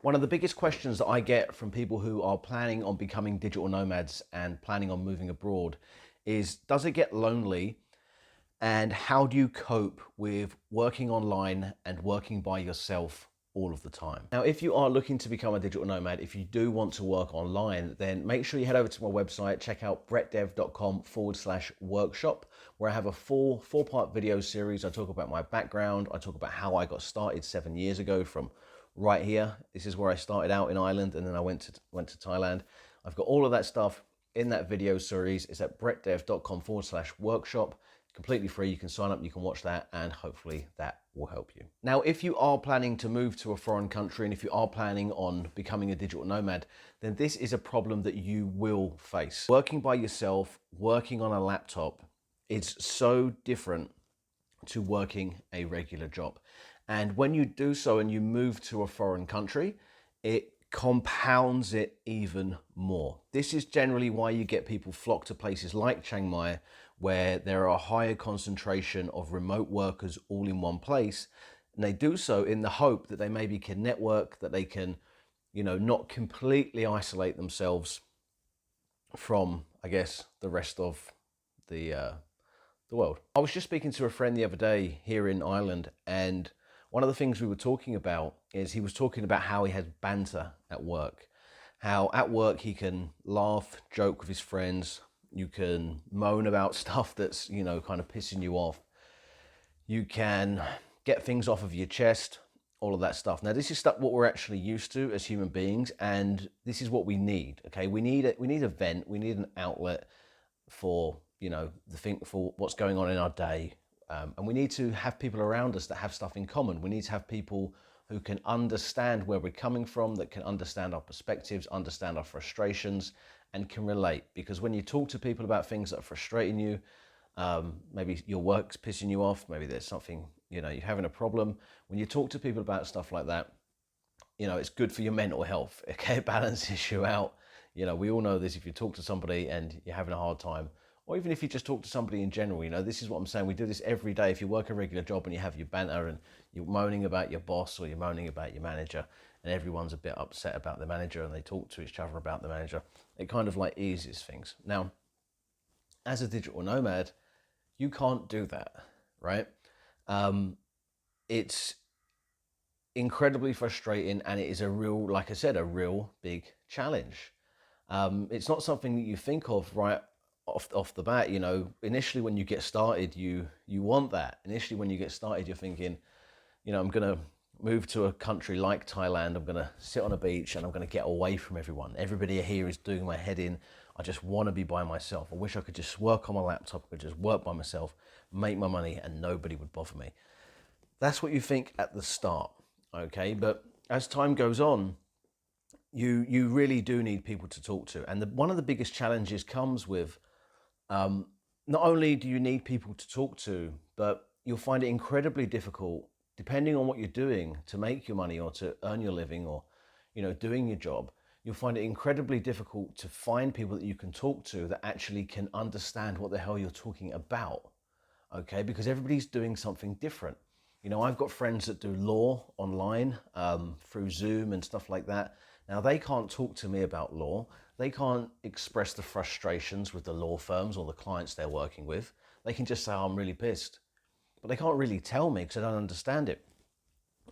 One of the biggest questions that I get from people who are planning on becoming digital nomads and planning on moving abroad is, does it get lonely? And how do you cope with working online and working by yourself all of the time? Now, if you are looking to become a digital nomad, if you do want to work online, then make sure you head over to my website, check out brettdev.com/workshop, where I have a four-part video series. I talk about my background. I talk about how I got started 7 years ago from right here. This is where I started out in Ireland, and then I went to Thailand. I've got all of that stuff in that video series. It's at brettdev.com/workshop. Completely free. You can sign up, you can watch that, and hopefully that will help you. Now, if you are planning to move to a foreign country and if you are planning on becoming a digital nomad, then this is a problem that you will face. Working by yourself, working on a laptop, is so different to working a regular job. And when you do so and you move to a foreign country, it compounds it even more. This is generally why you get people flock to places like Chiang Mai, where there are a higher concentration of remote workers all in one place. And they do so in the hope that they maybe can network, that they can, not completely isolate themselves from, I guess, the rest of the world. I was just speaking to a friend the other day here in Ireland, and one of the things we were talking about is he was talking about how he has banter at work. How at work he can laugh, joke with his friends. You can moan about stuff that's, kind of pissing you off. You can get things off of your chest, all of that stuff. Now, this is stuff what we're actually used to as human beings, and this is what we need, okay? We need a vent, we need an outlet for, for what's going on in our day. And we need to have people around us that have stuff in common. We need to have people who can understand where we're coming from, that can understand our perspectives, understand our frustrations, and can relate. Because when you talk to people about things that are frustrating you, maybe your work's pissing you off, maybe there's something, you're having a problem. When you talk to people about stuff like that, it's good for your mental health. Okay, it balances you out. We all know this. If you talk to somebody and you're having a hard time, or even if you just talk to somebody in general, this is what I'm saying. We do this every day. If you work a regular job and you have your banter and you're moaning about your boss or you're moaning about your manager, and everyone's a bit upset about the manager and they talk to each other about the manager, it kind of like eases things. Now, as a digital nomad, you can't do that, right? It's incredibly frustrating, and it is a real, like I said, a real big challenge. It's not something that you think of right off the bat. Initially when you get started, you want that. Initially when you get started, you're thinking, I'm gonna move to a country like Thailand. I'm gonna sit on a beach and I'm gonna get away from everyone. Everybody here is doing my head in. I just want to be by myself. I wish I could just work on my laptop. I could just work by myself, make my money, and nobody would bother me. That's what you think at the start, okay? But as time goes on, you really do need people to talk to. And one of the biggest challenges comes with, not only do you need people to talk to, but you'll find it incredibly difficult, depending on what you're doing, to make your money or to earn your living, or, doing your job. You'll find it incredibly difficult to find people that you can talk to that actually can understand what the hell you're talking about, okay? Because everybody's doing something different. I've got friends that do law online through Zoom and stuff like that. Now, they can't talk to me about law. They can't express the frustrations with the law firms or the clients they're working with. They can just say, oh, I'm really pissed. But they can't really tell me because I don't understand it.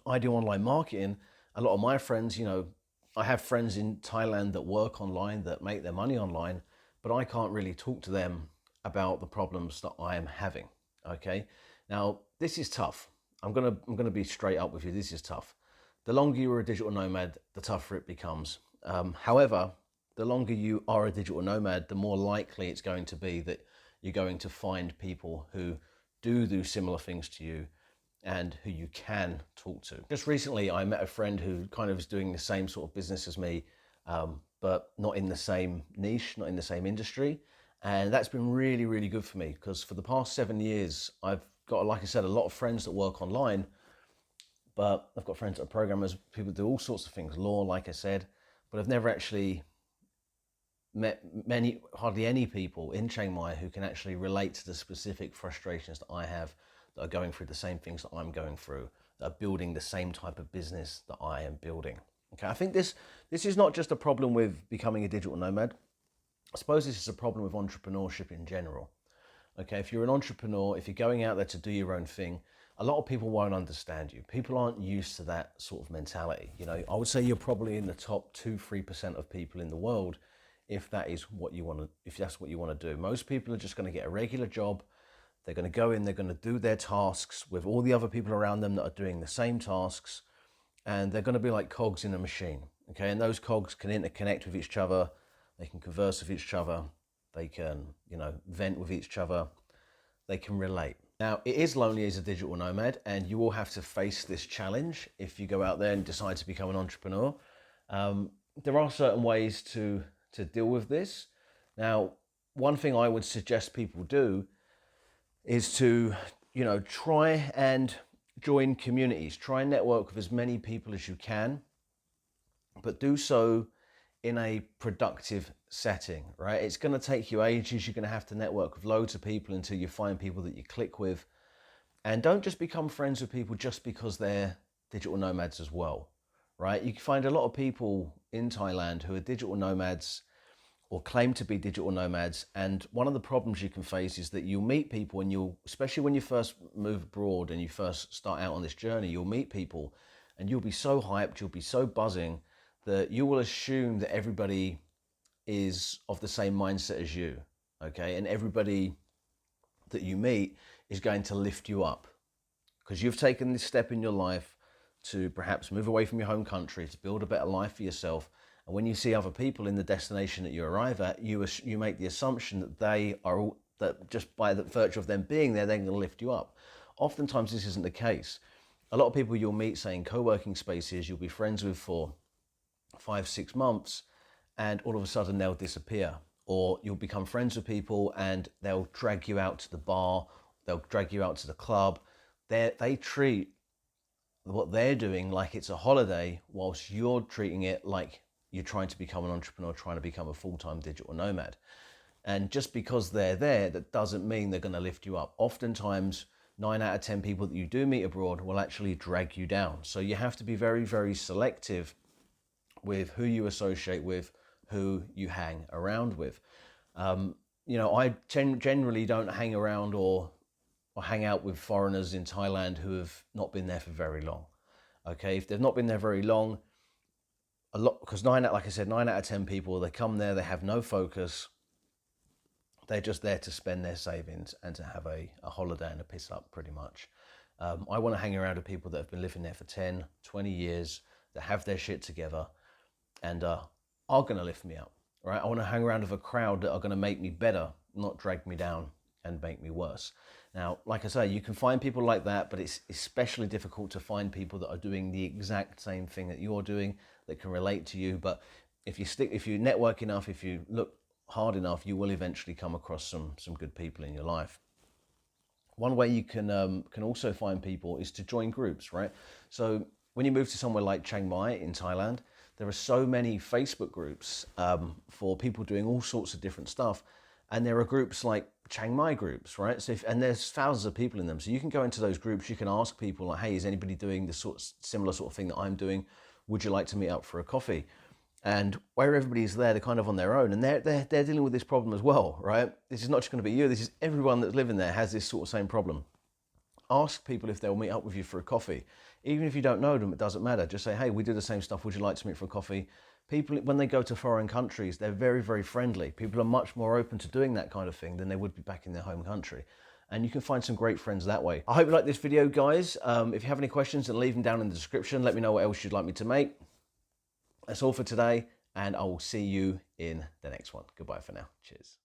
I do online marketing. A lot of my friends, I have friends in Thailand that work online, that make their money online, but I can't really talk to them about the problems that I am having, okay? Now, this is tough. I'm gonna be straight up with you. This is tough. The longer you're a digital nomad, the tougher it becomes. However, the longer you are a digital nomad, the more likely it's going to be that you're going to find people who do similar things to you and who you can talk to. Just recently, I met a friend who kind of is doing the same sort of business as me, but not in the same niche, not in the same industry. And that's been really, really good for me, because for the past 7 years, I've got, like I said, a lot of friends that work online, but I've got friends that are programmers, people do all sorts of things, law, like I said, but I've never actually met hardly any people in Chiang Mai who can actually relate to the specific frustrations that I have, that are going through the same things that I'm going through, that are building the same type of business that I am building. Okay, I think this is not just a problem with becoming a digital nomad. I suppose this is a problem with entrepreneurship in general. Okay, if you're an entrepreneur, if you're going out there to do your own thing, a lot of people won't understand you. People aren't used to that sort of mentality. You know, I would say you're probably in the top 2-3% of people in the world if that is what you want to, if that's what you want to do. Most people are just going to get a regular job. They're going to go in, they're going to do their tasks with all the other people around them that are doing the same tasks, and they're going to be like cogs in a machine. Okay, and those cogs can interconnect with each other. They can converse with each other. They can, vent with each other. They can relate. Now, it is lonely as a digital nomad, and you will have to face this challenge if you go out there and decide to become an entrepreneur. There are certain ways to deal with this. Now, one thing I would suggest people do is to, try and join communities, try and network with as many people as you can, but do so in a productive setting, right? It's going to take you ages. You're going to have to network with loads of people until you find people that you click with. And don't just become friends with people just because they're digital nomads as well, right? You can find a lot of people in Thailand who are digital nomads or claim to be digital nomads. And one of the problems you can face is that you'll meet people, and especially when you first move abroad and you first start out on this journey, you'll meet people and you'll be so hyped, you'll be so buzzing that you will assume that everybody is of the same mindset as you, okay? And everybody that you meet is going to lift you up because you've taken this step in your life to perhaps move away from your home country, to build a better life for yourself. And when you see other people in the destination that you arrive at, you make the assumption that that just by the virtue of them being there, they're going to lift you up. Oftentimes, this isn't the case. A lot of people you'll meet, say in co-working spaces, you'll be friends with for 5-6 months, and all of a sudden they'll disappear. Or you'll become friends with people and they'll drag you out to the bar, they'll drag you out to the club. They treat what they're doing like it's a holiday, whilst you're treating it like you're trying to become an entrepreneur, trying to become a full-time digital nomad. And just because they're there, that doesn't mean they're going to lift you up. Oftentimes, 9 out of 10 people that you do meet abroad will actually drag you down. So you have to be very, very selective with who you associate with, who you hang around with. I generally don't hang around or hang out with foreigners in Thailand who have not been there for very long. Okay, if they've not been there very long, because 9 out of 10 people, they come there, they have no focus. They're just there to spend their savings and to have a holiday and a piss up, pretty much. I want to hang around with people that have been living there for 10, 20 years, that have their shit together and are going to lift me up, right? I want to hang around with a crowd that are going to make me better, not drag me down and make me worse. Now, like I say, you can find people like that, but it's especially difficult to find people that are doing the exact same thing that you're doing, that can relate to you. But if you network enough, if you look hard enough, you will eventually come across some good people in your life. One way you can also find people is to join groups, right? So when you move to somewhere like Chiang Mai in Thailand, there are so many Facebook groups for people doing all sorts of different stuff. And there are groups like Chiang Mai groups, right? And there's thousands of people in them. So you can go into those groups, you can ask people like, hey, is anybody doing this similar sort of thing that I'm doing? Would you like to meet up for a coffee? And where everybody's there, they're kind of on their own, and they're dealing with this problem as well, right? This is not just going to be you. This is everyone that's living there has this sort of same problem. Ask people if they'll meet up with you for a coffee. Even if you don't know them, it doesn't matter. Just say, hey, we do the same stuff. Would you like to meet for a coffee? People, when they go to foreign countries, they're very, very friendly. People are much more open to doing that kind of thing than they would be back in their home country. And you can find some great friends that way. I hope you like this video, guys. If you have any questions, then leave them down in the description. Let me know what else you'd like me to make. That's all for today, and I will see you in the next one. Goodbye for now. Cheers.